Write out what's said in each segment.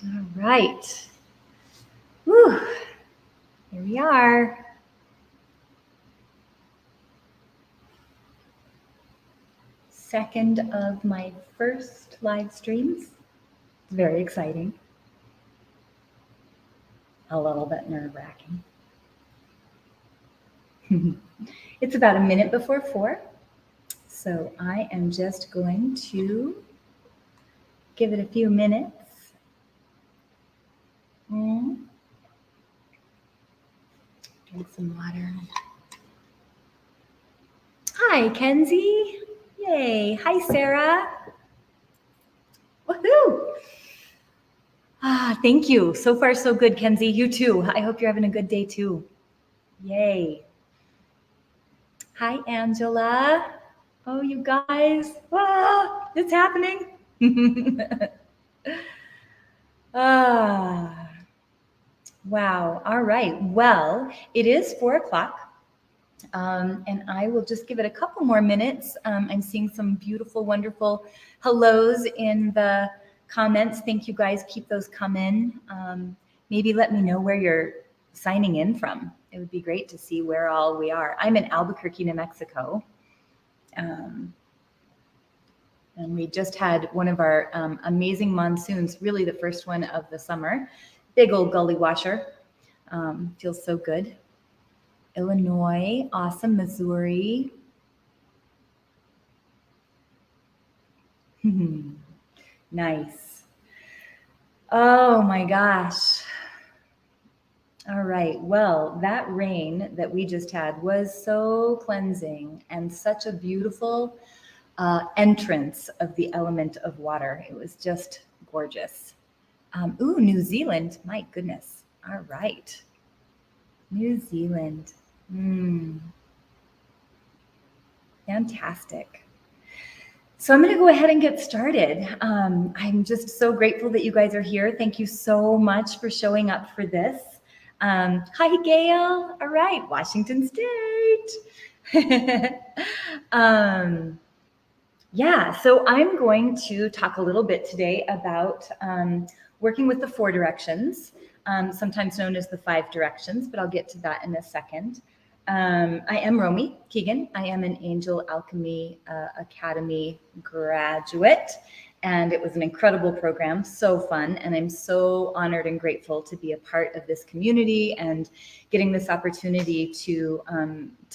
All right. Whew. Here we are. Second of my first live streams. It's very exciting. A little bit nerve-wracking. It's about a minute before 4. So I am just going to give it a few minutes. Drink some water. Hi, Kenzie. Yay. Hi, Sarah. Woohoo. Thank you. So far, so good, Kenzie. You too. I hope you're having a good day too. Yay. Hi, Angela. Oh, you guys. It's happening. Wow. All right. Well, it is 4 o'clock. And I will just give it a couple more minutes. I'm seeing some beautiful, wonderful hellos in the comments. Thank you guys. Keep those coming. Maybe let me know where you're signing in from. It would be great to see where all we are. I'm in Albuquerque, New Mexico. And we just had one of our amazing monsoons, really the first one of the summer. Big old gully washer. Feels so good. Illinois, awesome. Missouri. Nice. Oh my gosh. All right. Well, that rain that we just had was so cleansing and such a beautiful entrance of the element of water. It was just gorgeous. Ooh, New Zealand. My goodness. All right. New Zealand. Fantastic. So I'm going to go ahead and get started. I'm just so grateful that you guys are here. Thank you so much for showing up for this. Hi, Gail. All right, Washington State. Yeah, so I'm going to talk a little bit today about working with the 4 directions, sometimes known as the 5 directions, but I'll get to that in a second. I am Romy Keegan. I am an Angel Alchemy Academy graduate, and it was an incredible program, so fun, and I'm so honored and grateful to be a part of this community and getting this opportunity to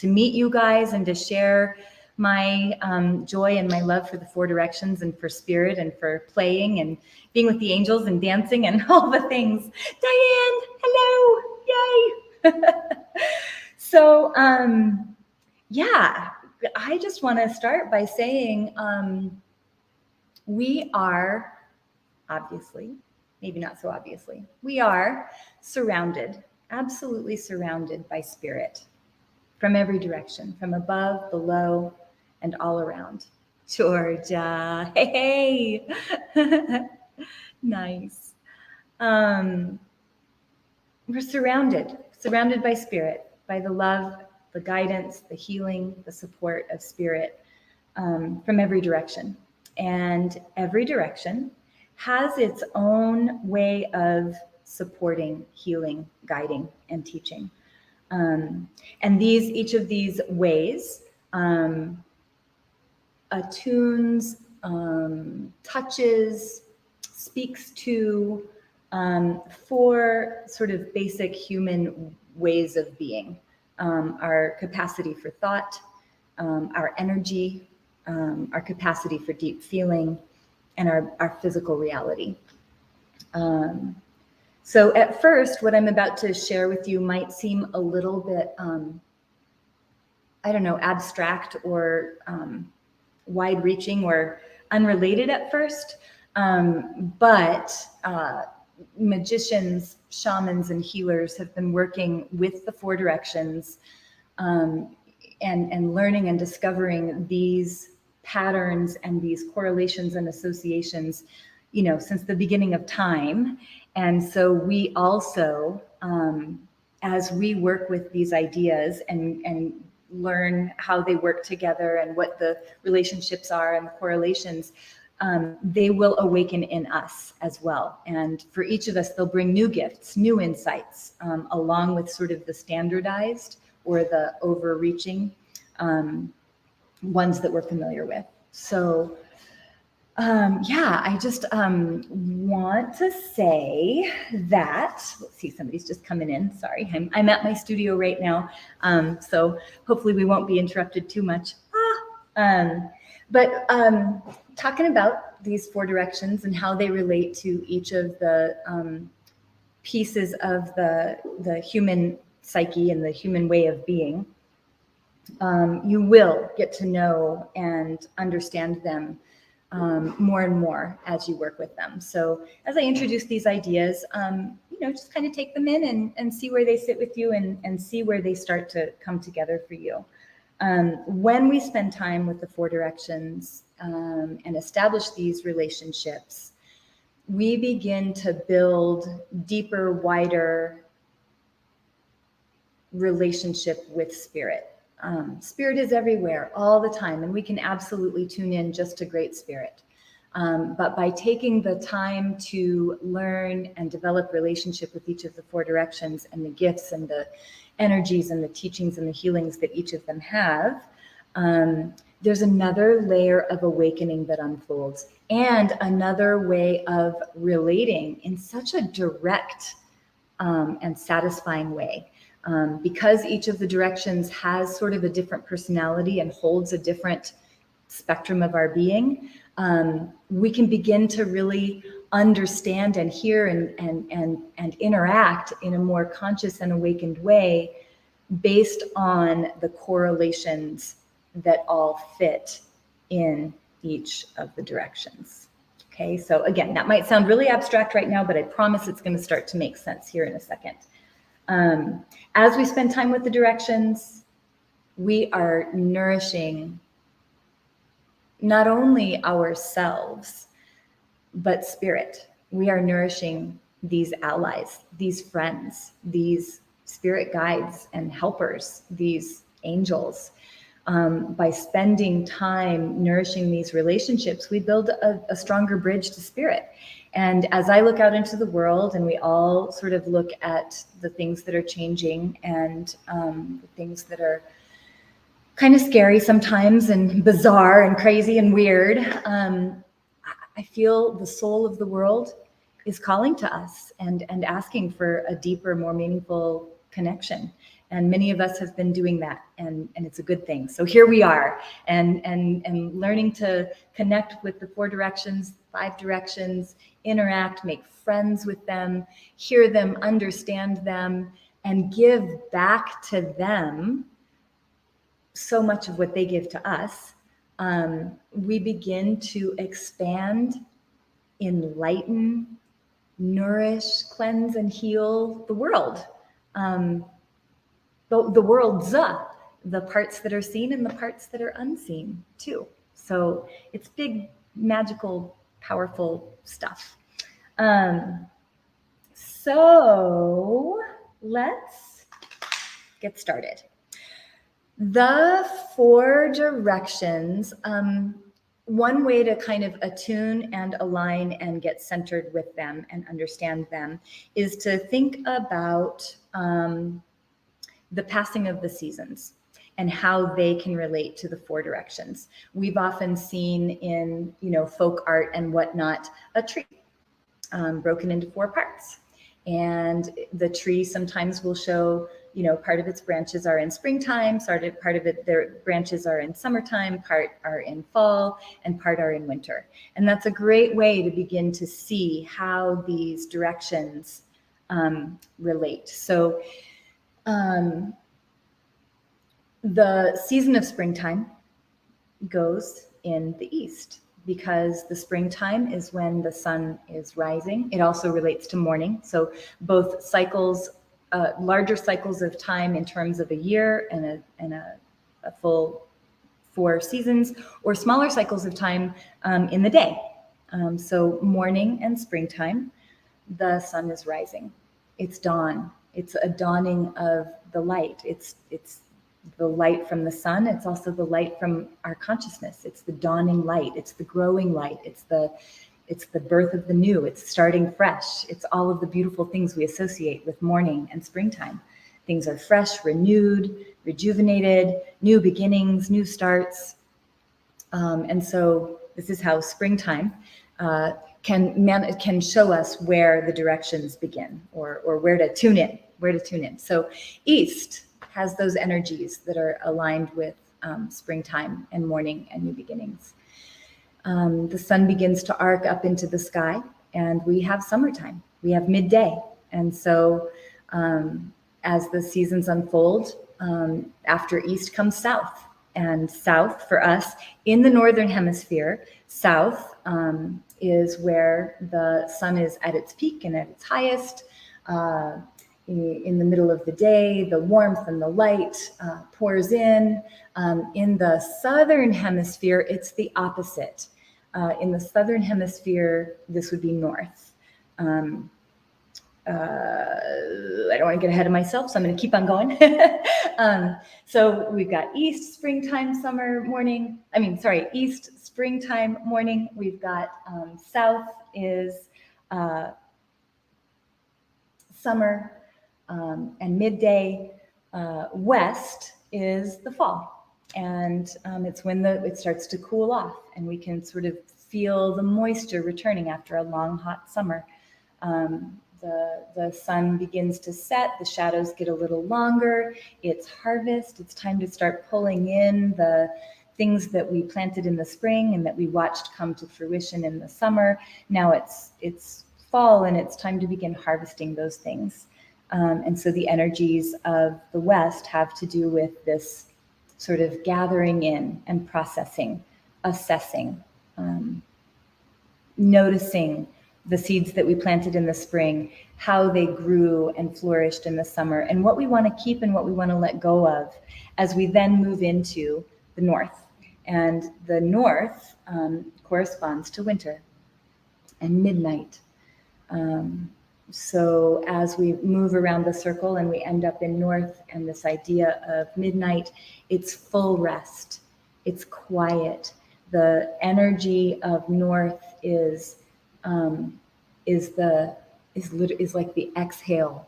meet you guys and to share my joy and my love for the 4 directions and for spirit and for playing and being with the angels and dancing and all the things. Diane, hello, yay. So, yeah, I just want to start by saying we are, obviously, maybe not so obviously, we are surrounded, absolutely surrounded by spirit from every direction, from above, below, and all around. Georgia, hey, nice. We're surrounded by spirit, by the love, the guidance, the healing, the support of spirit from every direction. And every direction has its own way of supporting, healing, guiding, and teaching. And each of these ways attunes, touches, speaks to 4 sort of basic human ways of being. Our capacity for thought, our energy, our capacity for deep feeling, and our physical reality. So at first, what I'm about to share with you might seem a little bit, I don't know, abstract or wide-reaching or unrelated at first, but magicians, shamans, and healers have been working with the 4 directions and learning and discovering these patterns and these correlations and associations, you know, since the beginning of time. And so we also, as we work with these ideas and learn how they work together and what the relationships are and the correlations, they will awaken in us as well. And for each of us, they'll bring new gifts, new insights, along with sort of the standardized or the overreaching ones that we're familiar with. So yeah, I just want to say that, let's see, somebody's just coming in. Sorry, I'm at my studio right now. So hopefully we won't be interrupted too much. But talking about these 4 directions and how they relate to each of the pieces of the human psyche and the human way of being, you will get to know and understand them more and more as you work with them. So as I introduce these ideas, just kind of take them in and see where they sit with you and see where they start to come together for you. When we spend time with the 4 directions and establish these relationships, we begin to build deeper, wider relationship with spirit. Spirit is everywhere all the time, and we can absolutely tune in just to great spirit. But by taking the time to learn and develop relationship with each of the 4 directions and the gifts and the energies and the teachings and the healings that each of them have, there's another layer of awakening that unfolds and another way of relating in such a direct and satisfying way. Because each of the directions has sort of a different personality and holds a different spectrum of our being, we can begin to really understand and hear and interact in a more conscious and awakened way based on the correlations that all fit in each of the directions. Okay, so again, that might sound really abstract right now, but I promise it's going to start to make sense here in a second. As we spend time with the directions, we are nourishing not only ourselves, but spirit. We are nourishing these allies, these friends, these spirit guides and helpers, these angels. By spending time nourishing these relationships, we build a stronger bridge to spirit. And as I look out into the world and we all sort of look at the things that are changing and the things that are kind of scary sometimes and bizarre and crazy and weird, I feel the soul of the world is calling to us and asking for a deeper, more meaningful connection. And many of us have been doing that, and it's a good thing. So here we are, and learning to connect with the 4 directions, 5 directions, interact, make friends with them, hear them, understand them, and give back to them so much of what they give to us. We begin to expand, enlighten, nourish, cleanse, and heal the world. The world's the parts that are seen and the parts that are unseen too. So it's big, magical, powerful stuff. So let's get started. The 4 directions, one way to kind of attune and align and get centered with them and understand them is to think about the passing of the seasons and how they can relate to the 4 directions. We've often seen in, folk art and whatnot, a tree broken into 4 parts. And the tree sometimes will show, part of its branches are in springtime, part of it, their branches are in summertime, part are in fall, and part are in winter. And that's a great way to begin to see how these directions relate. So the season of springtime goes in the east because the springtime is when the sun is rising. It also relates to morning. So both cycles, larger cycles of time in terms of a year and a full 4 seasons, or smaller cycles of time in the day. So morning and springtime, the sun is rising. It's dawn. It's a dawning of the light. It's the light from the sun. It's also the light from our consciousness. It's the dawning light. It's the growing light. It's the birth of the new. It's starting fresh. It's all of the beautiful things we associate with morning and springtime. Things are fresh, renewed, rejuvenated, new beginnings, new starts. And so this is how springtime can show us where the directions begin, or where to tune in. So east has those energies that are aligned with springtime and morning and new beginnings. The sun begins to arc up into the sky, and we have summertime. We have midday. And so as the seasons unfold, after east comes south. And south for us in the northern hemisphere, south is where the sun is at its peak and at its highest. In the middle of the day, the warmth and the light pours in. In the southern hemisphere, it's the opposite. In the southern hemisphere, this would be north. I don't want to get ahead of myself, so I'm going to keep on going. So we've got east, springtime, east, springtime, morning. We've got south is summer and midday. West is the fall, and it's when it starts to cool off, and we can sort of feel the moisture returning after a long, hot summer. The sun begins to set, the shadows get a little longer, it's harvest, it's time to start pulling in the things that we planted in the spring and that we watched come to fruition in the summer. Now it's fall, and it's time to begin harvesting those things. And so the energies of the West have to do with this sort of gathering in and processing, assessing, noticing the seeds that we planted in the spring, how they grew and flourished in the summer, and what we want to keep and what we want to let go of as we then move into the north. And the north corresponds to winter and midnight. So as we move around the circle and we end up in north, and this idea of midnight, it's full rest, it's quiet. The energy of north is like the exhale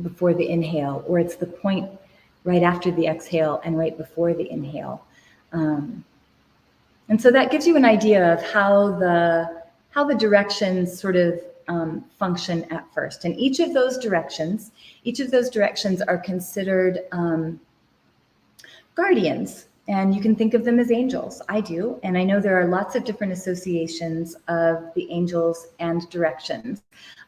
before the inhale, or it's the point right after the exhale and right before the inhale. And so that gives you an idea of how the directions sort of function at first. And each of those directions are considered guardians. And you can think of them as angels. I do. And I know there are lots of different associations of the angels and directions.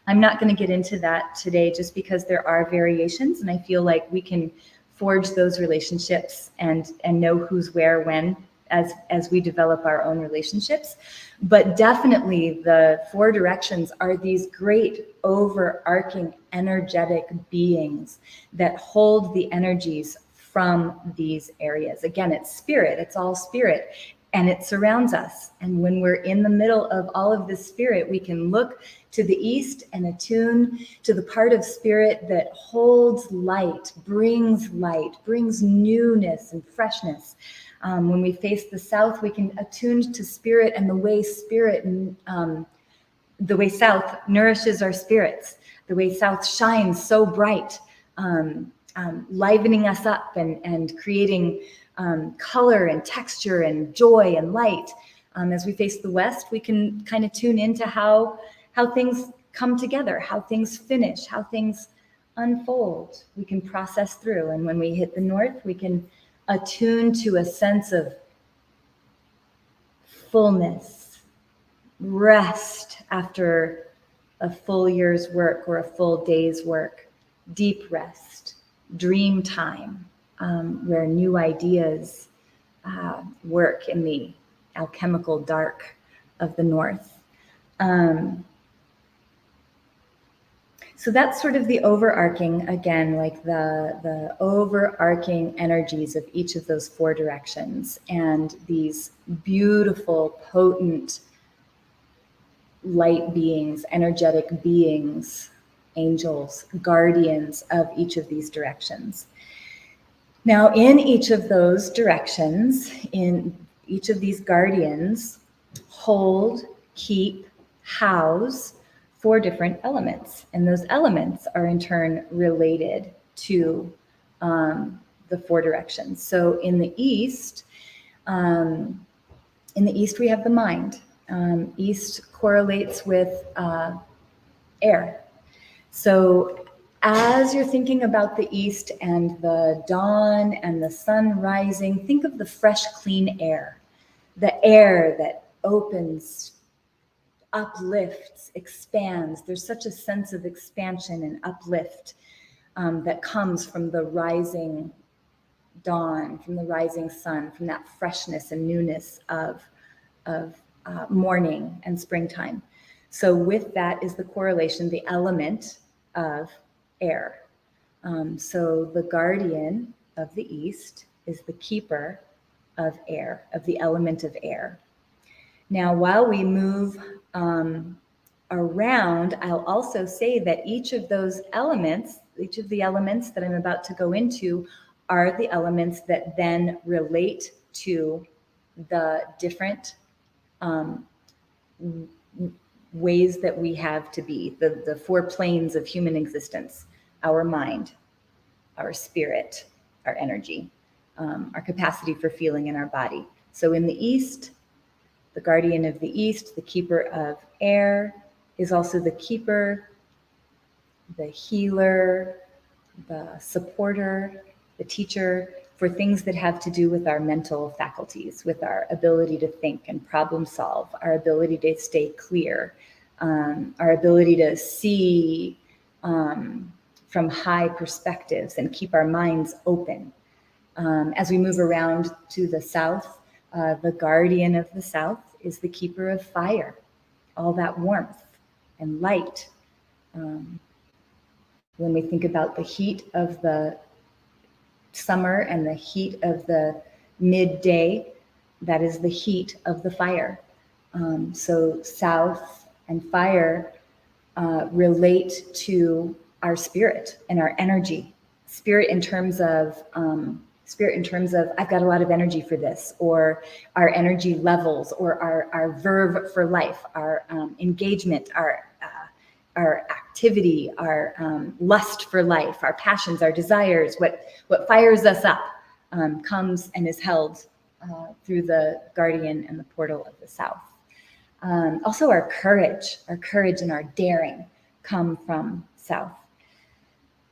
I'm not going to get into that today just because there are variations. And I feel like we can forge those relationships and know who's where when as we develop our own relationships. But definitely the four directions are these great overarching energetic beings that hold the energies from these areas. Again, it's spirit, it's all spirit, and it surrounds us. And when we're in the middle of all of this spirit, we can look to the east and attune to the part of spirit that holds light, brings newness and freshness. When we face the south, we can attune to spirit and the way south nourishes our spirits, the way south shines so bright, livening us up and creating color and texture and joy and light. As we face the west, we can kind of tune into how things come together, how things finish, how things unfold. We can process through. And when we hit the north, we can attune to a sense of fullness, rest after a full year's work or a full day's work, deep rest, dream time, where new ideas work in the alchemical dark of the north. So that's sort of the overarching, again, like the overarching energies of each of those four directions, and these beautiful, potent light beings, energetic beings, angels, guardians of each of these directions. Now, in each of those directions, in each of these guardians, hold, keep, house 4 different elements. And those elements are in turn related to the 4 directions. So in the east, we have the mind. East correlates with air. So as you're thinking about the east and the dawn and the sun rising, think of the fresh, clean air, the air that opens, uplifts, expands. There's such a sense of expansion and uplift that comes from the rising dawn, from the rising sun, from that freshness and newness of morning and springtime. So with that is the correlation, the element of air. So the guardian of the east is the keeper of air, of the element of air. Now, while we move around, I'll also say that each of those elements, each of the elements that I'm about to go into are the elements that then relate to the different ways that we have to be, the 4 planes of human existence: our mind, our spirit, our energy, our capacity for feeling in our body. So in the east, the guardian of the east, the keeper of air, is also the keeper, the healer, the supporter, the teacher for things that have to do with our mental faculties, with our ability to think and problem solve, our ability to stay clear, our ability to see from high perspectives and keep our minds open. As we move around to the south, the guardian of the south is the keeper of fire, all that warmth and light. When we think about the heat of the summer and the heat of the midday, that is the heat of the fire. So south and fire relate to our spirit and our energy. Spirit in terms of I've got a lot of energy for this, or our energy levels, or our verve for life, our engagement, our activity, our lust for life, our passions, our desires, what fires us up comes and is held through the guardian and the portal of the south. Also our courage and our daring come from south.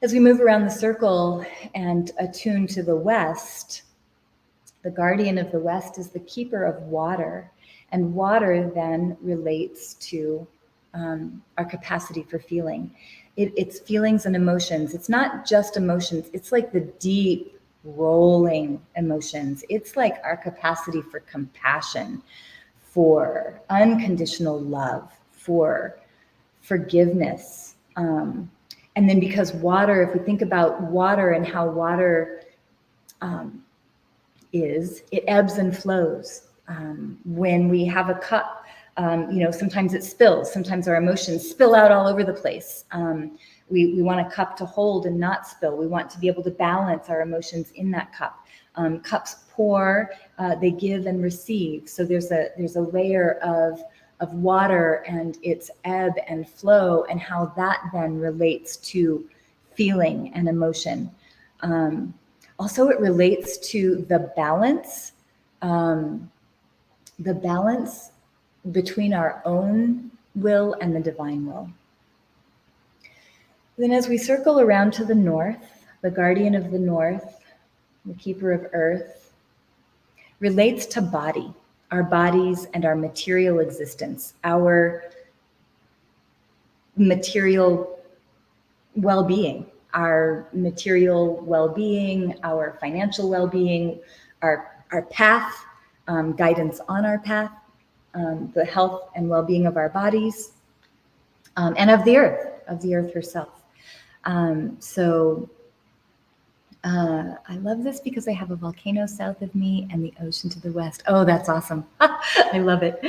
As we move around the circle and attune to the west, the guardian of the west is the keeper of water, and water then relates to our capacity for feeling. It's feelings and emotions. It's not just emotions. It's like the deep rolling emotions. It's like our capacity for compassion, for unconditional love, for forgiveness. And then because water, if we think about water and how water it ebbs and flows. When we have a cup, sometimes it spills. Sometimes our emotions spill out all over the place. We want a cup to hold and not spill. We want to be able to balance our emotions in that cup. Cups pour, they give and receive. So there's a layer of water and its ebb and flow, and how that then relates to feeling and emotion. Also, it relates to the balance between our own will and the divine will. Then as we circle around to the north, the guardian of the north, the keeper of earth, relates to body, our bodies and our material existence, our material well-being, our financial well-being, our path, guidance on our path, the health and well-being of our bodies, and of the earth herself. I love this because I have a volcano south of me and the ocean to the west. Oh, that's awesome. I love it.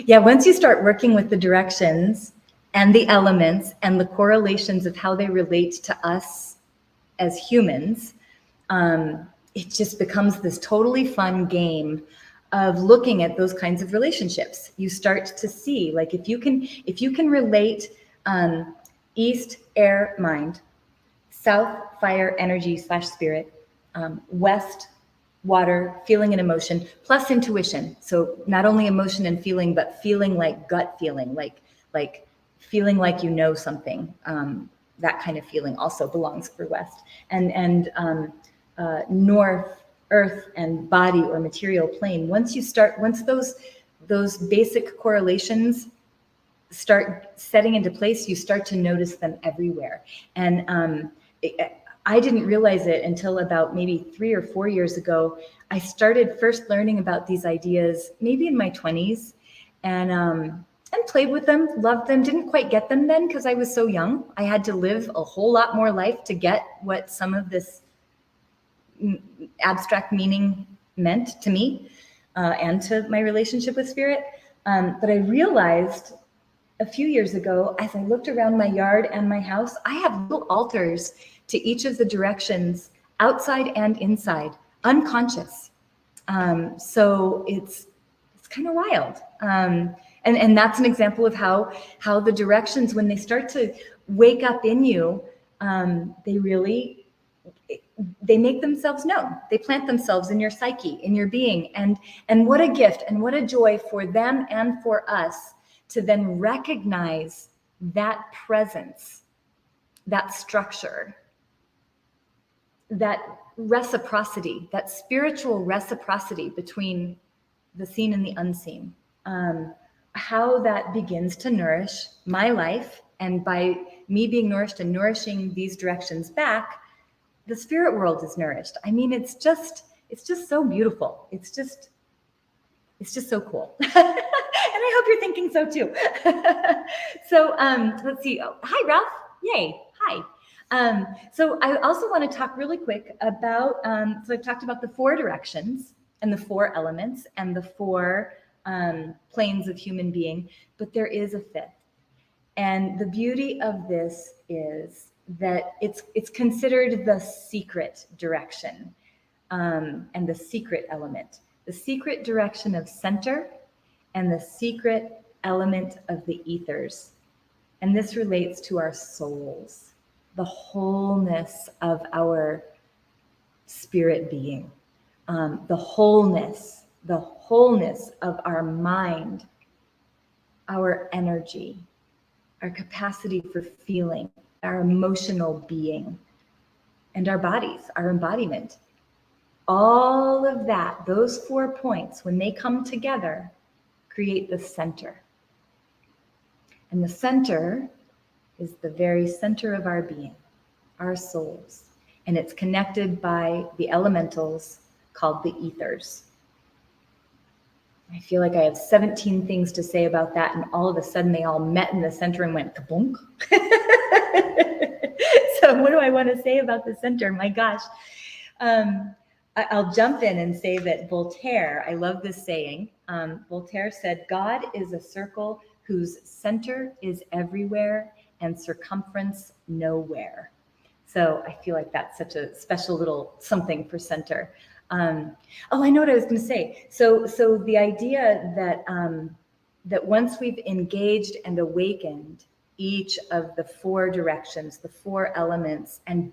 Yeah, once you start working with the directions and the elements and the correlations of how they relate to us as humans, it just becomes this totally fun game of looking at those kinds of relationships. You start to see, like, if you can relate east, air, mind, south, fire, energy / spirit, west, water, feeling and emotion, plus intuition. So not only emotion and feeling, but feeling like gut feeling, like feeling like you know something. That kind of feeling also belongs for west. And north, earth, and body or material plane. Once those basic correlations start setting into place, you start to notice them everywhere. And I didn't realize it until about maybe 3 or 4 years ago. I started first learning about these ideas maybe in my 20s, and played with them, loved them, didn't quite get them then because I was so young. I had to live a whole lot more life to get what some of this abstract meaning meant to me and to my relationship with spirit. But I realized a few years ago, as I looked around my yard and my house, I have little altars to each of the directions, outside and inside, unconscious. So it's kind of wild. And that's an example of how the directions, when they start to wake up in you, they make themselves known. They plant themselves in your psyche, in your being. And what a gift and what a joy for them and for us to then recognize that presence, that structure, that reciprocity, that spiritual reciprocity between the seen and the unseen. How that begins to nourish my life. And by me being nourished and nourishing these directions back, the spirit world is nourished. I mean, it's just so beautiful. It's just so cool. And I hope you're thinking so too. So let's see. Oh, hi, Ralph. Yay. Hi. So I also want to talk really quick about, so I've talked about the 4 directions and the 4 elements and the 4 planes of human being, but there is a 5th. And the beauty of this is that it's considered the secret direction and the secret element. The secret direction of center and the secret element of the ethers. And this relates to our souls, the wholeness of our spirit being, the wholeness of our mind, our energy, our capacity for feeling, our emotional being, and our bodies, our embodiment. All of that, those 4 points, when they come together, create the center. And the center is the very center of our being, our souls. And it's connected by the elementals called the ethers. I feel like I have 17 things to say about that, and all of a sudden they all met in the center and went kabunk. So what do I want to say about the center? My gosh. I'll jump in and say that Voltaire, I love this saying. Voltaire said, "God is a circle whose center is everywhere and circumference nowhere." So I feel like that's such a special little something for center. I know what I was going to say. So the idea that once we've engaged and awakened each of the 4 directions, the 4 elements, and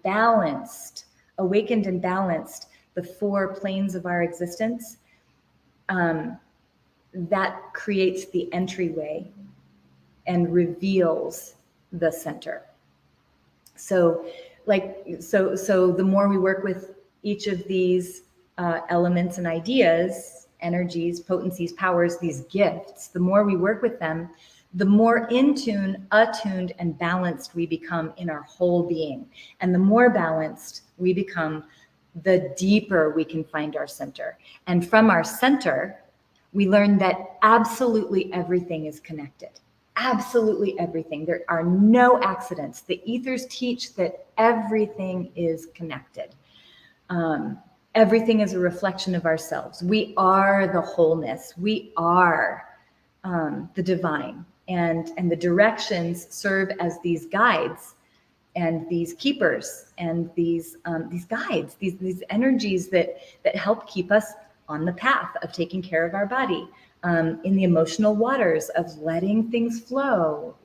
awakened and balanced the 4 planes of our existence, that creates the entryway and reveals the center. So the more we work with each of these elements and ideas, energies, potencies, powers, these gifts, the more we work with them, the more in tune, attuned, and balanced we become in our whole being. And the more balanced we become, the deeper we can find our center. And from our center, we learn that absolutely everything is connected. Absolutely everything. There are no accidents. The ethers teach that everything is connected. Everything is a reflection of ourselves. We are the wholeness. We are the divine. And the directions serve as these guides and these keepers and these guides, these energies that help keep us on the path of taking care of our body, in the emotional waters of letting things flow.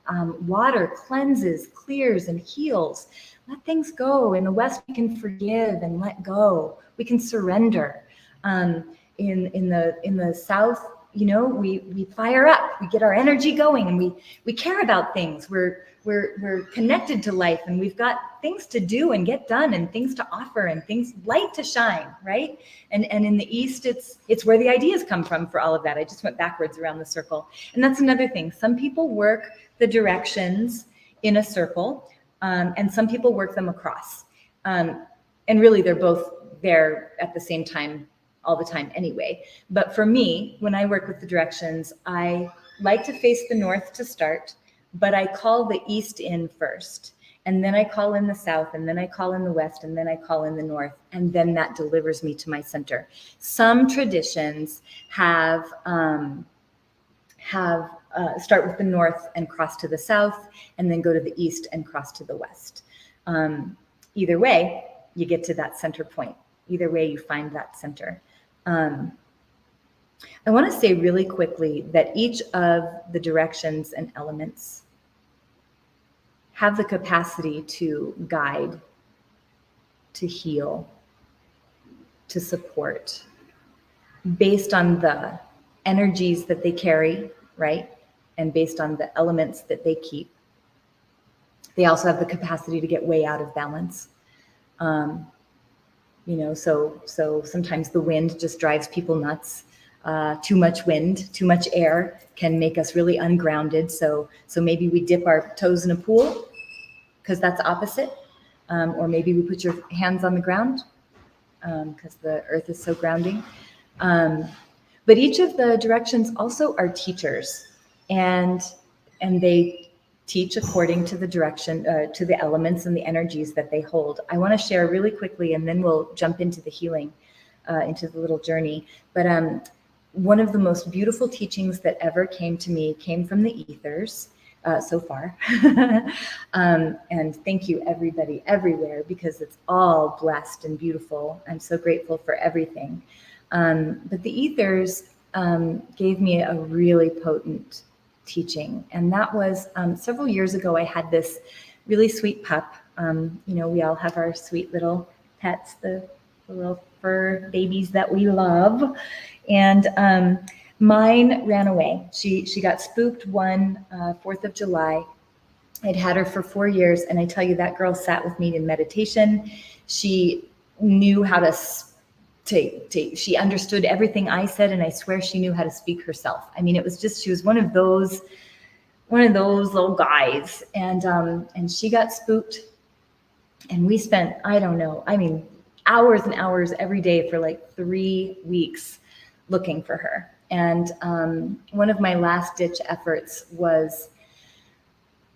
Water cleanses, clears, and heals. Let things go. In the West, we can forgive and let go. We can surrender. In the South, you know, we fire up. We get our energy going, and we care about things. We're connected to life, and we've got things to do and get done, and things to offer, and things, light to shine, right? And in the East, it's where the ideas come from for all of that. I just went backwards around the circle. And that's another thing. Some people work the directions in a circle, and some people work them across. And really, they're both there at the same time, all the time anyway. But for me, when I work with the directions, I like to face the north to start, but I call the east in first, and then I call in the south, and then I call in the west, and then I call in the north, and then that delivers me to my center. Some traditions have start with the north and cross to the south, and then go to the east and cross to the west. Either way, you get to that center point. Either way, you find that center. I want to say really quickly that each of the directions and elements have the capacity to guide, to heal, to support, based on the energies that they carry, right? And based on the elements that they keep. They also have the capacity to get way out of balance. You know, so sometimes the wind just drives people nuts. Too much wind, too much air can make us really ungrounded. So maybe we dip our toes in a pool, because that's opposite. Or maybe we put your hands on the ground, because the earth is so grounding. But each of the directions also are teachers, and they teach according to the direction, to the elements and the energies that they hold. I want to share really quickly, and then we'll jump into the healing, into the little journey. But one of the most beautiful teachings that ever came to me came from the ethers, so far. And thank you, everybody, everywhere, because it's all blessed and beautiful. I'm so grateful for everything. But the ethers gave me a really potent teaching, and that was several years ago. I had this really sweet pup. You know, we all have our sweet little pets, the little fur babies that we love, and mine ran away. She got spooked one 4th of July. I'd had her for 4 years, and I tell you, that girl sat with me in meditation. She knew how to she understood everything I said, and I swear she knew how to speak herself. I mean, it was just, she was one of those little guys, and she got spooked, and we spent, I don't know, I mean, hours and hours every day for like 3 weeks looking for her. And one of my last ditch efforts was,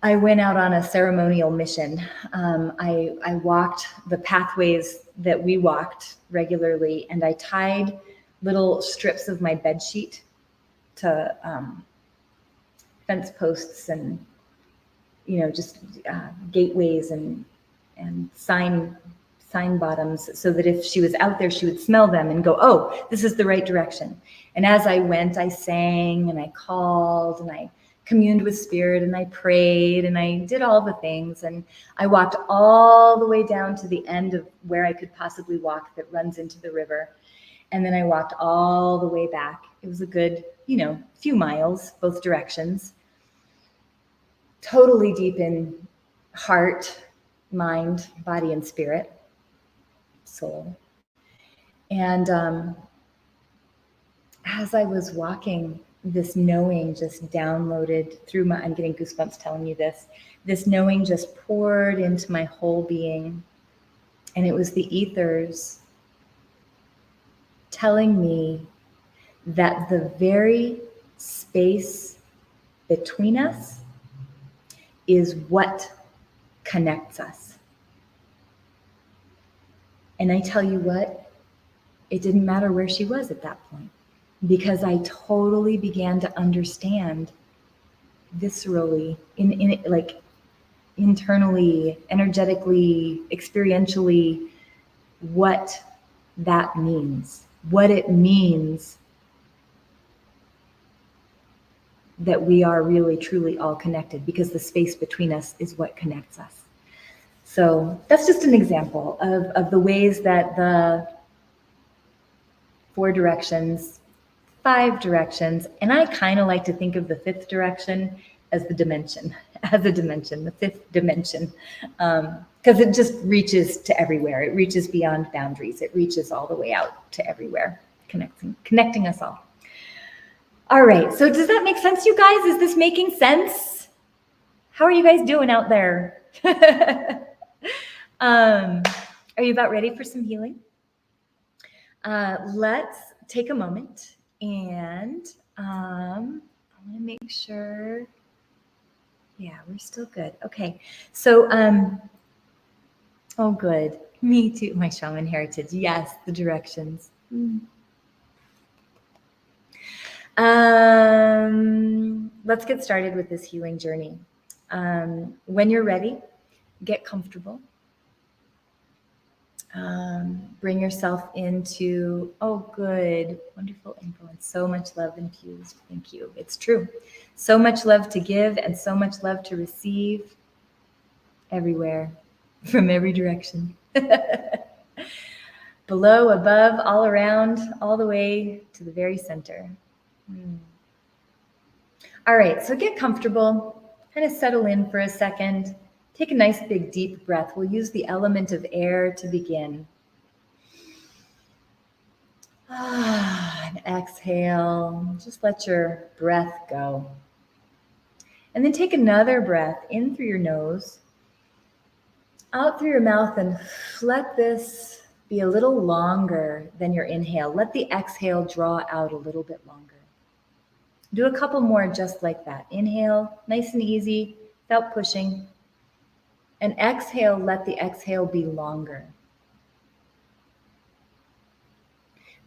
I went out on a ceremonial mission. I walked the pathways that we walked regularly, and I tied little strips of my bed sheet to fence posts and, you know, just gateways and sign bottoms, so that if she was out there, she would smell them and go, oh, this is the right direction. And as I went, I sang and I called and I communed with spirit, and I prayed, and I did all the things, and I walked all the way down to the end of where I could possibly walk that runs into the river. And then I walked all the way back. It was a good, you know, few miles, both directions. Totally deep in heart, mind, body, and spirit, soul. And as I was walking, this knowing just downloaded through my, I'm getting goosebumps telling you this knowing just poured into my whole being. And it was the ethers telling me that the very space between us is what connects us. And I tell you what, it didn't matter where she was at that point, because I totally began to understand viscerally, in like internally, energetically, experientially, what that means, what it means that we are really, truly all connected, because the space between us is what connects us. So that's just an example of the ways that the 4 directions, 5 directions, and I kind of like to think of the 5th direction as the dimension, the 5th dimension, because it just reaches to everywhere. It reaches beyond boundaries. It reaches all the way out to everywhere, connecting us all. All right, so does that make sense, you guys? Is this making sense? How are you guys doing out there? Are you about ready for some healing? Let's take a moment and I want to make sure. Yeah, we're still good. Okay, so oh, good. Me too. My shaman heritage. Yes, the directions. Let's get started with this healing journey. When you're ready, get comfortable. Bring yourself into, oh, good, wonderful influence. So much love infused. Thank you. It's true. So much love to give and so much love to receive everywhere, from every direction. Below, above, all around, all the way to the very center. All right, so get comfortable, kind of settle in for a second. Take a nice big deep breath. We'll use the element of air to begin. And exhale, just let your breath go. And then take another breath in through your nose, out through your mouth, and let this be a little longer than your inhale. Let the exhale draw out a little bit longer. Do a couple more just like that. Inhale, nice and easy, without pushing. And exhale, let the exhale be longer.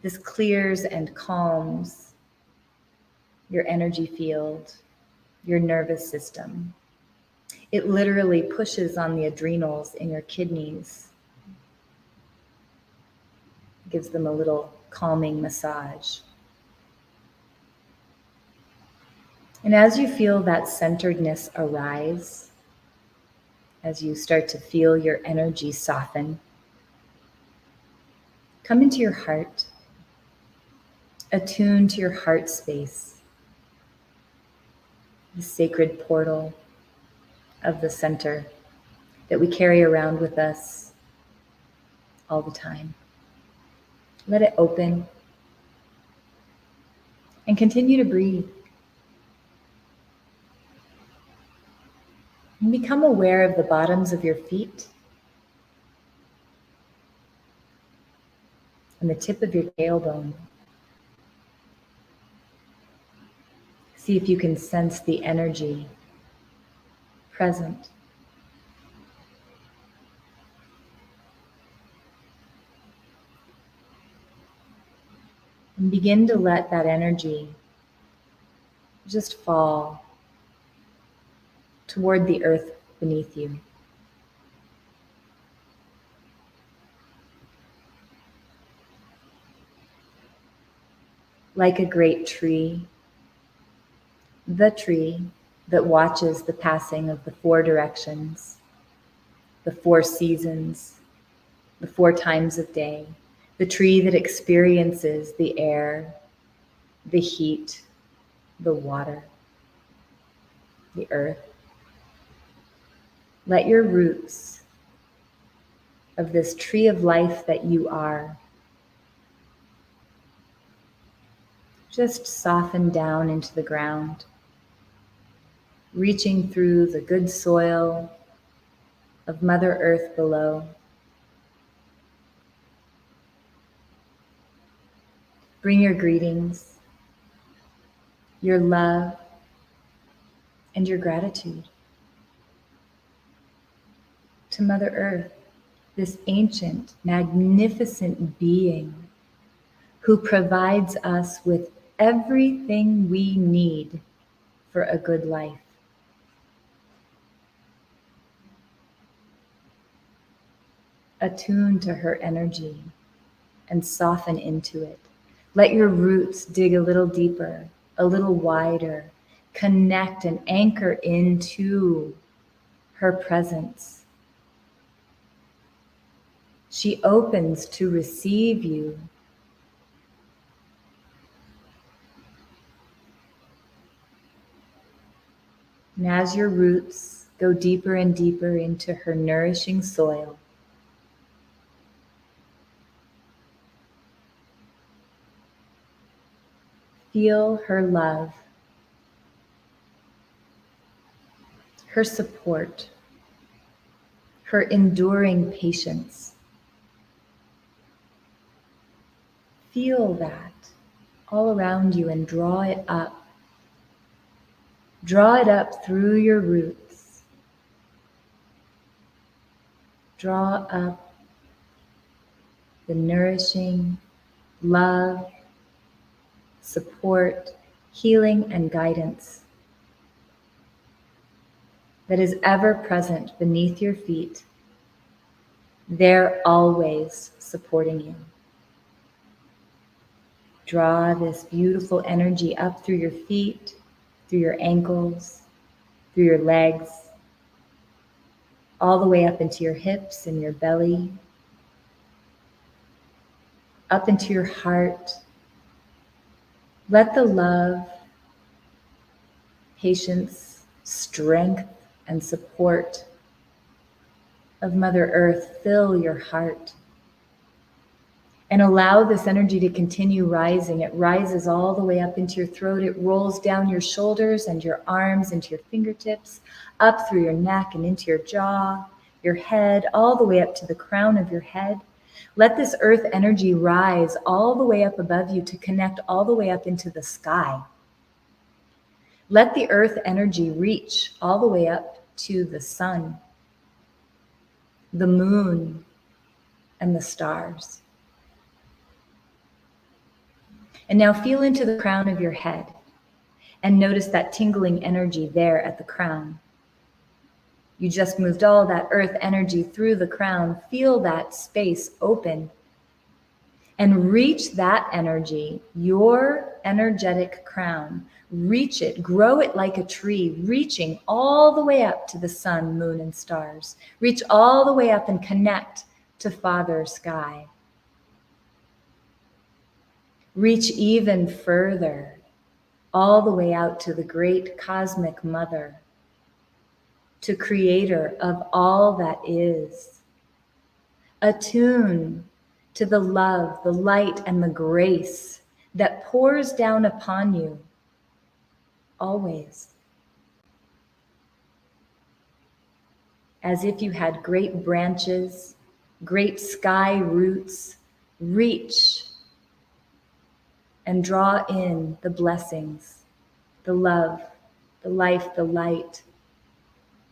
This clears and calms your energy field, your nervous system. It literally pushes on the adrenals in your kidneys, gives them a little calming massage. And as you feel that centeredness arise, as you start to feel your energy soften, come into your heart, attune to your heart space, the sacred portal of the center that we carry around with us all the time. Let it open and continue to breathe. And become aware of the bottoms of your feet and the tip of your tailbone. See if you can sense the energy present. And begin to let that energy just fall toward the earth beneath you. Like a great tree, the tree that watches the passing of the 4 directions, the 4 seasons, the 4 times of day, the tree that experiences the air, the heat, the water, the earth. Let your roots of this tree of life that you are just soften down into the ground, reaching through the good soil of Mother Earth below. Bring your greetings, your love, and your gratitude to Mother Earth, this ancient, magnificent being who provides us with everything we need for a good life. Attune to her energy and soften into it. Let your roots dig a little deeper, a little wider. Connect and anchor into her presence. She opens to receive you. And as your roots go deeper and deeper into her nourishing soil, feel her love, her support, her enduring patience. Feel that all around you and draw it up. Draw it up through your roots. Draw up the nourishing love, support, healing, and guidance that is ever present beneath your feet. They're always supporting you. Draw this beautiful energy up through your feet, through your ankles, through your legs, all the way up into your hips and your belly, up into your heart. Let the love, patience, strength, and support of Mother Earth fill your heart. And allow this energy to continue rising. It rises all the way up into your throat. It rolls down your shoulders and your arms into your fingertips, up through your neck and into your jaw, your head, all the way up to the crown of your head. Let this earth energy rise all the way up above you to connect all the way up into the sky. Let the earth energy reach all the way up to the sun, the moon, and the stars. And now feel into the crown of your head and notice that tingling energy there at the crown. You just moved all that earth energy through the crown. Feel that space open and reach that energy, your energetic crown. Reach it, grow it like a tree, reaching all the way up to the sun, moon, and stars. Reach all the way up and connect to Father Sky. Reach even further, all the way out to the great cosmic mother, to creator of all that is. Attune to the love, the light, and the grace that pours down upon you always. As if you had great branches, great sky roots, reach and draw in the blessings, the love, the life, the light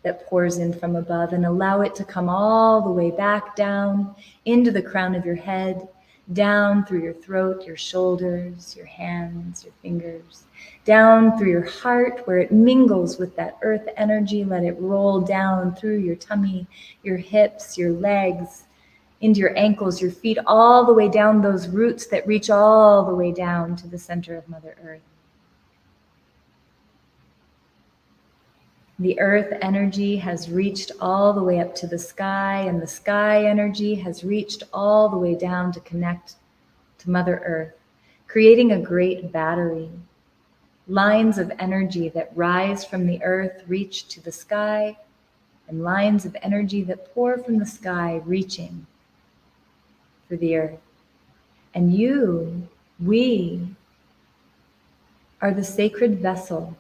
that pours in from above, and allow it to come all the way back down into the crown of your head, down through your throat, your shoulders, your hands, your fingers, down through your heart where it mingles with that earth energy. Let it roll down through your tummy, your hips, your legs, into your ankles, your feet, all the way down those roots that reach all the way down to the center of Mother Earth. The earth energy has reached all the way up to the sky, and the sky energy has reached all the way down to connect to Mother Earth, creating a great battery. Lines of energy that rise from the earth reach to the sky, and lines of energy that pour from the sky reaching for the earth. And we are the sacred vessel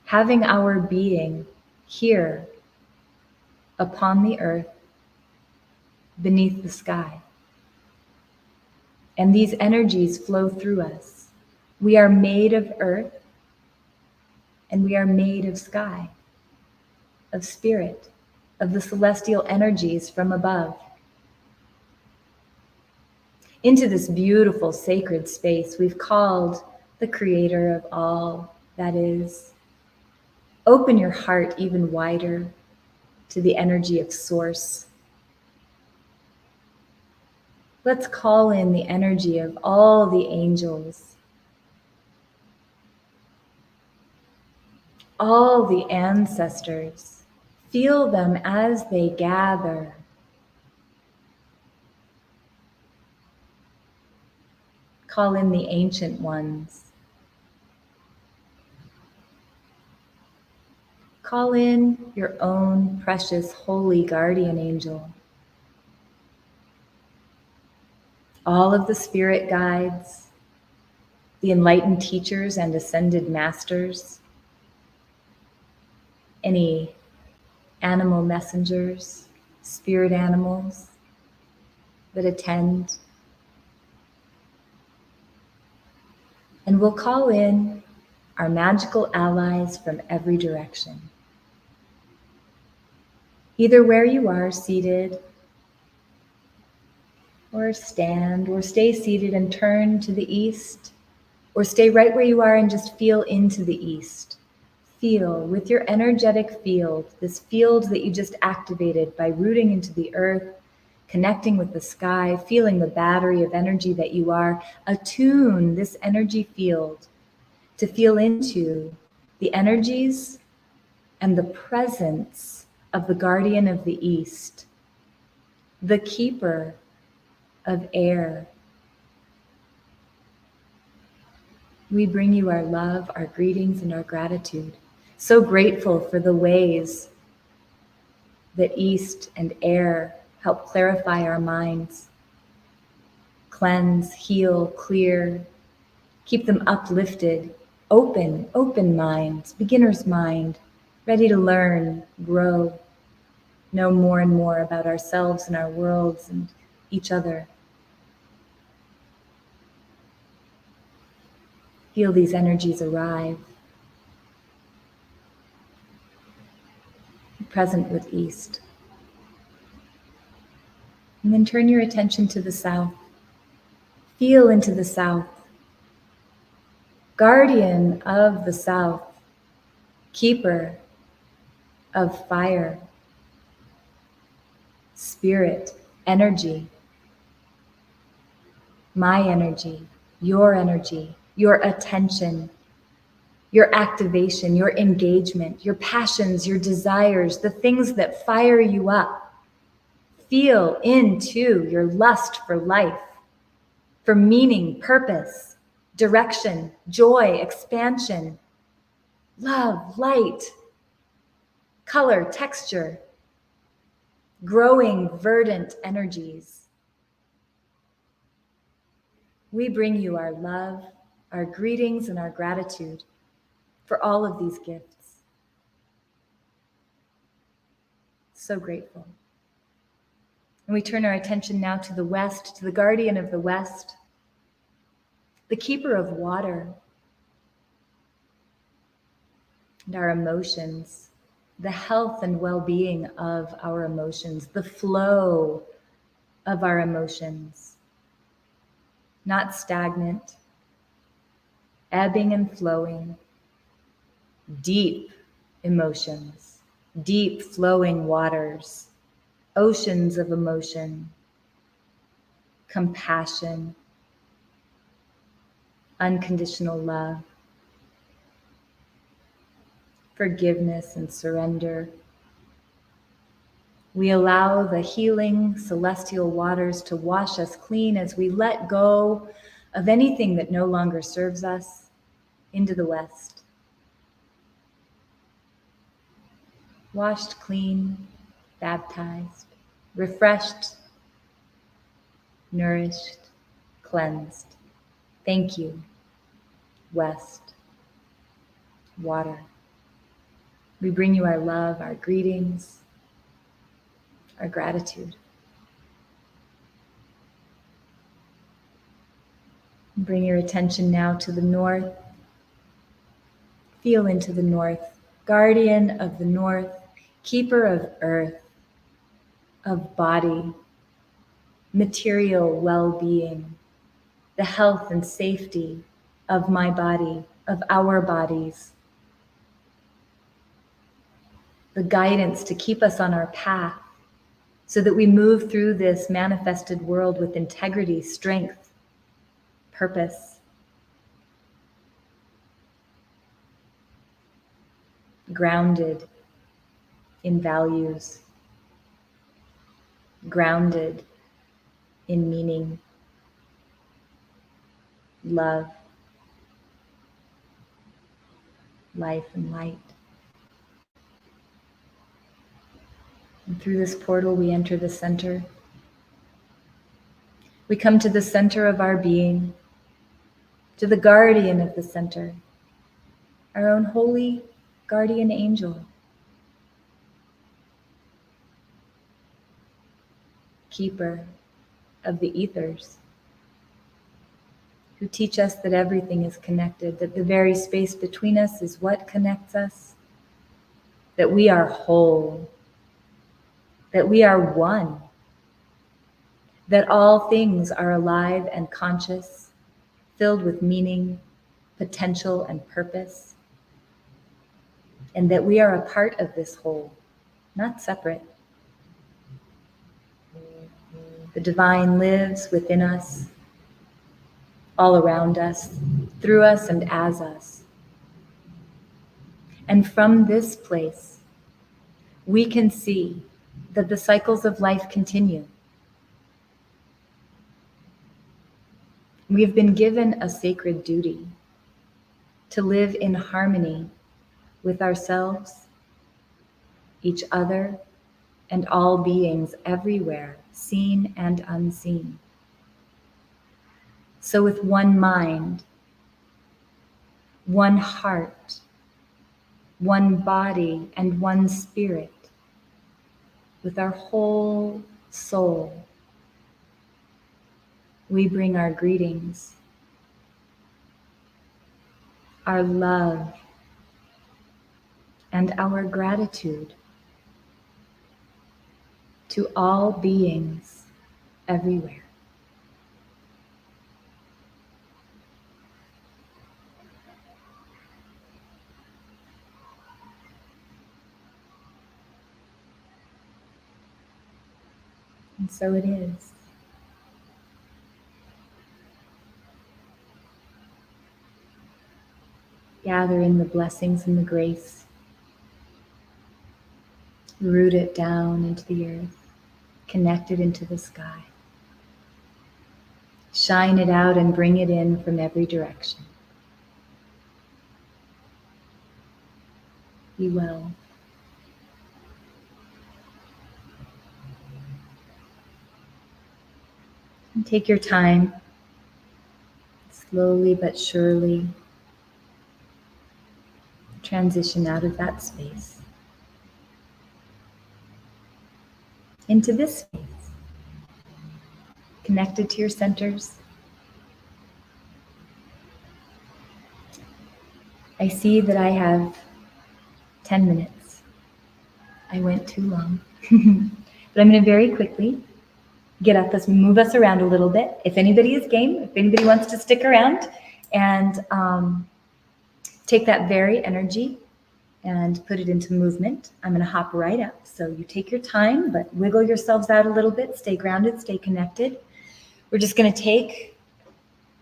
having our being here upon the earth beneath the sky. And these energies flow through us. We are made of earth and we are made of sky, of spirit, of the celestial energies from above. Into this beautiful sacred space we've called the creator of all that is. Open your heart even wider to the energy of Source. Let's call in the energy of all the angels, all the ancestors. Feel them as they gather. Call in the ancient ones. Call in your own precious holy guardian angel. All of the spirit guides, the enlightened teachers and ascended masters, any animal messengers, spirit animals that attend. And we'll call in our magical allies from every direction. Either where you are seated, or stand, or stay seated and turn to the east, or stay right where you are and just feel into the east. Feel with your energetic field, this field that you just activated by rooting into the earth, connecting with the sky, feeling the battery of energy that you are. Attune this energy field to feel into the energies and the presence of the guardian of the east, the keeper of air. We bring you our love, our greetings, and our gratitude. So grateful for the ways that east and air help clarify our minds, cleanse, heal, clear, keep them uplifted, open minds, beginner's mind, ready to learn, grow, know more and more about ourselves and our worlds and each other. Feel these energies arrive. Present with east. And then turn your attention to the south. Feel into the south. Guardian of the south. Keeper of fire. Spirit, energy. My energy, your attention, your activation, your engagement, your passions, your desires, the things that fire you up. Feel into your lust for life, for meaning, purpose, direction, joy, expansion, love, light, color, texture, growing, verdant energies. We bring you our love, our greetings, and our gratitude for all of these gifts. So grateful. And we turn our attention now to the west, to the guardian of the west, the keeper of water, and our emotions, the health and well-being of our emotions, the flow of our emotions, not stagnant, ebbing and flowing, deep emotions, deep flowing waters, oceans of emotion, compassion, unconditional love, forgiveness and surrender. We allow the healing celestial waters to wash us clean as we let go of anything that no longer serves us into the west. Washed clean, baptized, refreshed, nourished, cleansed. Thank you, West, water. We bring you our love, our greetings, our gratitude. Bring your attention now to the north. Feel into the north, guardian of the north, keeper of earth, of body, material well-being, the health and safety of my body, of our bodies, the guidance to keep us on our path, so that we move through this manifested world with integrity, strength, purpose, grounded in values, grounded in meaning, love, life, and light. And through this portal, we enter the center. We come to the center of our being, to the guardian of the center, our own holy guardian angel, keeper of the ethers, who teach us that everything is connected, that the very space between us is what connects us, that we are whole, that we are one, that all things are alive and conscious, filled with meaning, potential, and purpose, and that we are a part of this whole, not separate. The divine lives within us, all around us, through us, and as us. And from this place, we can see that the cycles of life continue. We have been given a sacred duty to live in harmony with ourselves, each other, and all beings everywhere, seen and unseen. So with one mind, one heart, one body, and one spirit, with our whole soul, we bring our greetings, our love, and our gratitude to all beings everywhere. And so it is. Gather in the blessings and the grace. Root it down into the earth. Connect it into the sky. Shine it out and bring it in from every direction. Be well. And take your time, slowly but surely transition out of that space into this space, connected to your centers. I see that I have 10 minutes. I went too long, but I'm going to very quickly get up us, move us around a little bit. If anybody is game, if anybody wants to stick around and take that very energy and put it into movement, I'm going to hop right up. So you take your time, but wiggle yourselves out a little bit. Stay grounded, stay connected. We're just going to take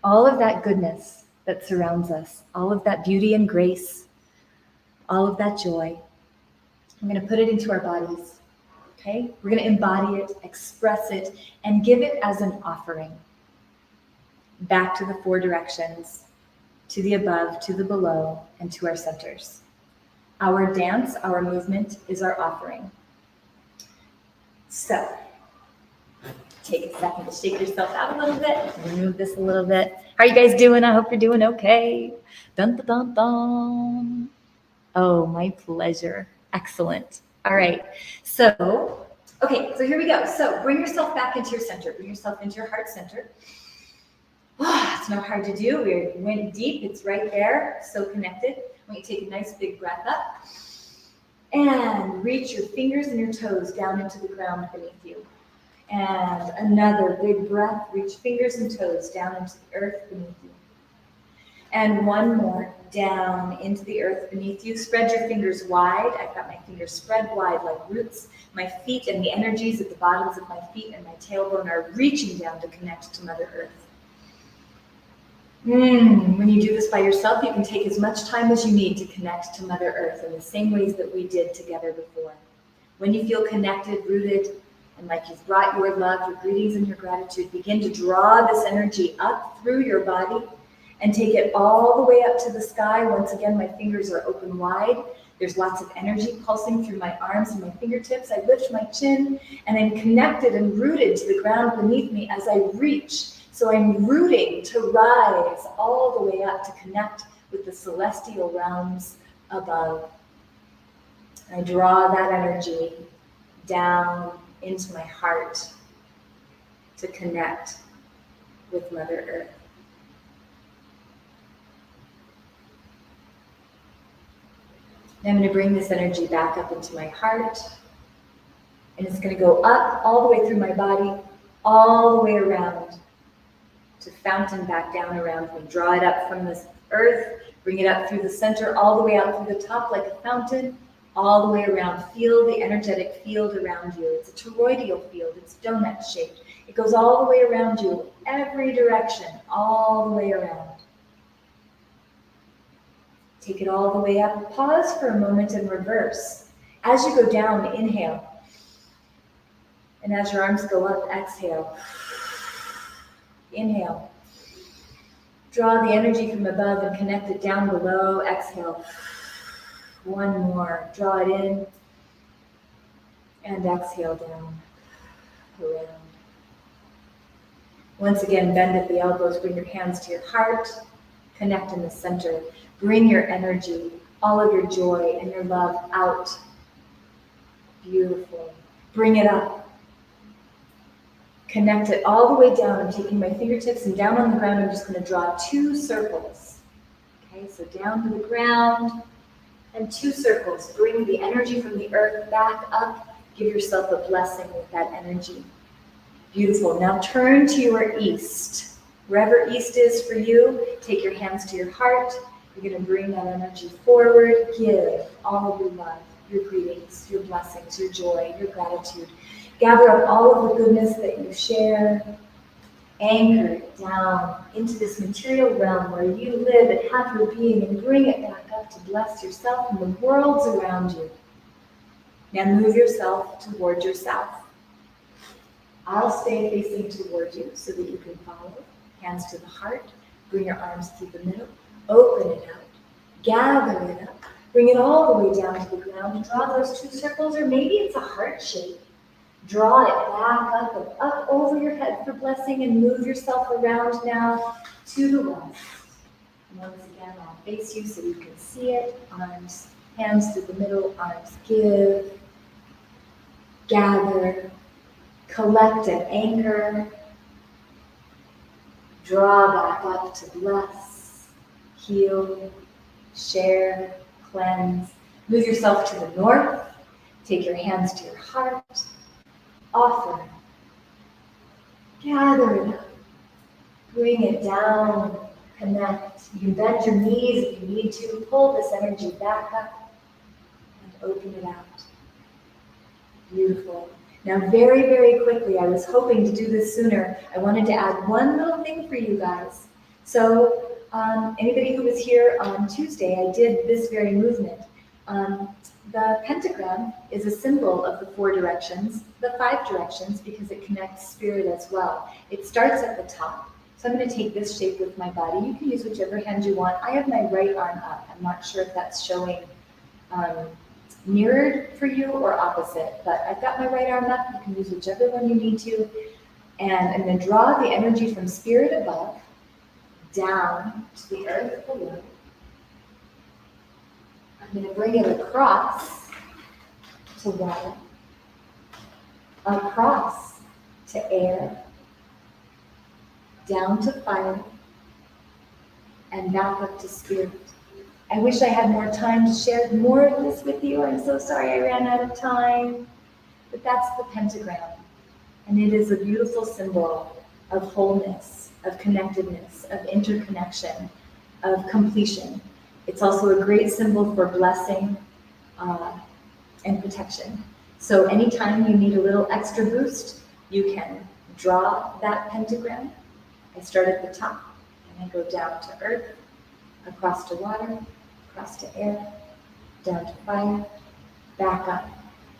all of that goodness that surrounds us, all of that beauty and grace, all of that joy. I'm going to put it into our bodies. Okay? We're going to embody it, express it, and give it as an offering. Back to the four directions, to the above, to the below, and to our centers. Our dance, our movement is our offering. So, take a second to shake yourself out a little bit. Remove this a little bit. How are you guys doing? I hope you're doing okay. Dun, dun, dun, dun. Oh, my pleasure. Excellent. All right. So, okay, so here we go. So bring yourself back into your center. Bring yourself into your heart center. Oh, it's not hard to do. We went deep. It's right there. So connected. I want you to take a nice big breath up and reach your fingers and your toes down into the ground beneath you. And another big breath. Reach fingers and toes down into the earth beneath you. And one more. down into the earth beneath you. Spread your fingers wide. I've got my fingers spread wide like roots. My feet and the energies at the bottoms of my feet and my tailbone are reaching down to connect to Mother Earth. When you do this by yourself, you can take as much time as you need to connect to Mother Earth in the same ways that we did together before. When you feel connected, rooted, and like you've brought your love, your greetings, and your gratitude, begin to draw this energy up through your body and take it all the way up to the sky. Once again, my fingers are open wide. There's lots of energy pulsing through my arms and my fingertips. I lift my chin and I'm connected and rooted to the ground beneath me as I reach. So I'm rooting to rise all the way up to connect with the celestial realms above. I draw that energy down into my heart to connect with Mother Earth. And I'm going to bring this energy back up into my heart, and it's going to go up all the way through my body, all the way around to fountain back down around me. Draw it up from this earth, bring it up through the center, all the way out through the top like a fountain, all the way around. Feel the energetic field around you. It's a toroidal field. It's donut shaped. It goes all the way around you, every direction, all the way around. Take it all the way up. Pause for a moment and reverse. As you go down, inhale. And as your arms go up, exhale. Inhale. Draw the energy from above and connect it down below. Exhale. One more. Draw it in. And exhale down. Around. Once again, bend at the elbows. Bring your hands to your heart. Connect in the center. Bring your energy, all of your joy and your love out. Beautiful. Bring it up. Connect it all the way down. I'm taking my fingertips and down on the ground, I'm just going to draw 2 circles. Okay, so down to the ground and 2 circles. Bring the energy from the earth back up. Give yourself a blessing with that energy. Beautiful. Now turn to your east. Wherever east is for you, take your hands to your heart. You're going to bring that energy forward. Give all of your love, your greetings, your blessings, your joy, your gratitude. Gather up all of the goodness that you share. Anchor it down into this material realm where you live and have your being, and bring it back up to bless yourself and the worlds around you. Now move yourself toward yourself. I'll stay facing toward you so that you can follow. Hands to the heart. Bring your arms through the middle. Open it out. Gather it up. Bring it all the way down to the ground. Draw those 2 circles, or maybe it's a heart shape. Draw it back up and up over your head for blessing, and move yourself around now to the west. And once again, I'll face you so you can see it. Arms, hands through the middle, arms give, gather, collect and anchor. Draw back up to bless, heal, share, cleanse. Move yourself to the north. Take your hands to your heart. Offer. Gather it up. Bring it down. Connect. You can bend your knees if you need to. Pull this energy back up and open it out. Beautiful. Now, very, very quickly, I was hoping to do this sooner. I wanted to add one little thing for you guys. So, anybody who was here on Tuesday, I did this very movement. The pentagram is a symbol of the 4 directions, the 5 directions, because it connects spirit as well. It starts at the top. So I'm going to take this shape with my body. You can use whichever hand you want. I have my right arm up. I'm not sure if that's showing mirrored for you or opposite, but I've got my right arm up. You can use whichever one you need to. And I'm going to draw the energy from spirit above down to the earth below. I'm going to bring it across to water, across to air, down to fire, and back up to spirit. I wish I had more time to share more of this with you. I'm so sorry I ran out of time. But that's the pentagram. And it is a beautiful symbol of wholeness, of connectedness, of interconnection, of completion. It's also a great symbol for blessing and protection. So anytime you need a little extra boost, you can draw that pentagram. I start at the top and I go down to earth, across to water, across to air, down to fire, back up.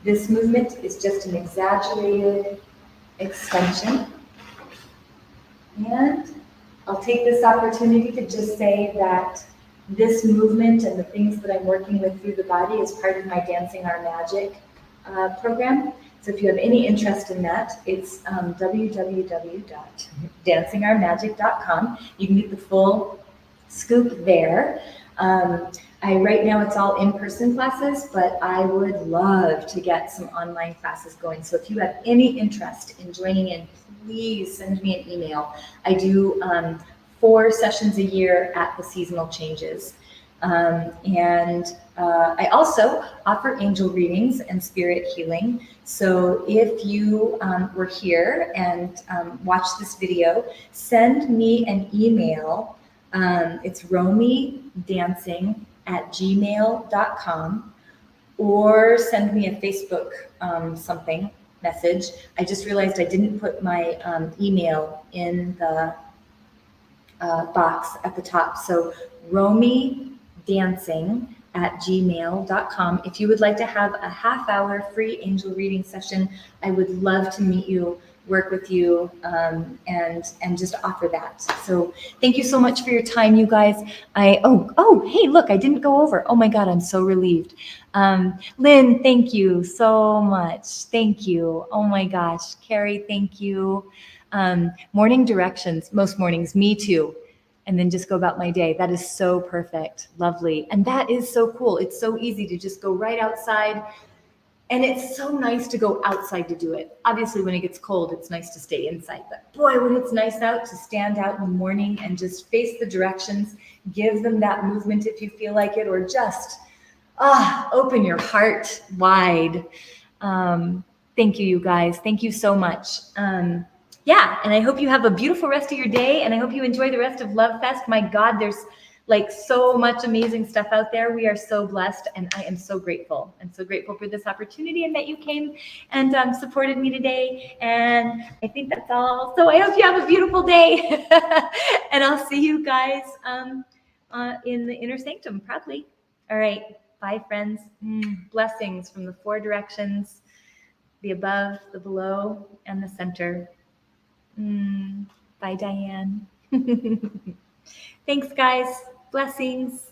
This movement is just an exaggerated extension. And I'll take this opportunity to just say that this movement and the things that I'm working with through the body is part of my Dancing Our Magic program. So if you have any interest in that, it's www.dancingourmagic.com. You can get the full scoop there. Right now it's all in-person classes, but I would love to get some online classes going. So if you have any interest in joining in, please send me an email. I do 4 sessions a year at the seasonal changes. I also offer angel readings and spirit healing. So if you were here and watched this video, send me an email. It's romydancing@gmail.com, or send me a Facebook message. I just realized I didn't put my email in the box at the top. So romydancing@gmail.com. If you would like to have a half-hour free angel reading session, I would love to meet you, work with you, and just offer that. So thank you so much for your time, you guys. Hey, look, I didn't go over. Oh my God, I'm so relieved. Lynn, thank you so much. Thank you. Oh my gosh. Carrie, thank you. Morning directions, most mornings, me too. And then just go about my day. That is so perfect. Lovely. And that is so cool. It's so easy to just go right outside. And it's so nice to go outside to do it. Obviously, when it gets cold, it's nice to stay inside. But boy, when it's nice out, to stand out in the morning and just face the directions, give them that movement if you feel like it, or just open your heart wide. Thank you, you guys. Thank you so much. And I hope you have a beautiful rest of your day, and I hope you enjoy the rest of Love Fest. My God, there's like so much amazing stuff out there. We are so blessed, and I am so grateful. I'm so grateful for this opportunity and that you came and supported me today. And I think that's all. So I hope you have a beautiful day, and I'll see you guys in the inner sanctum, probably. All right. Bye, friends. Blessings from the 4 directions, the above, the below, and the center. Bye, Diane. Thanks, guys. Blessings.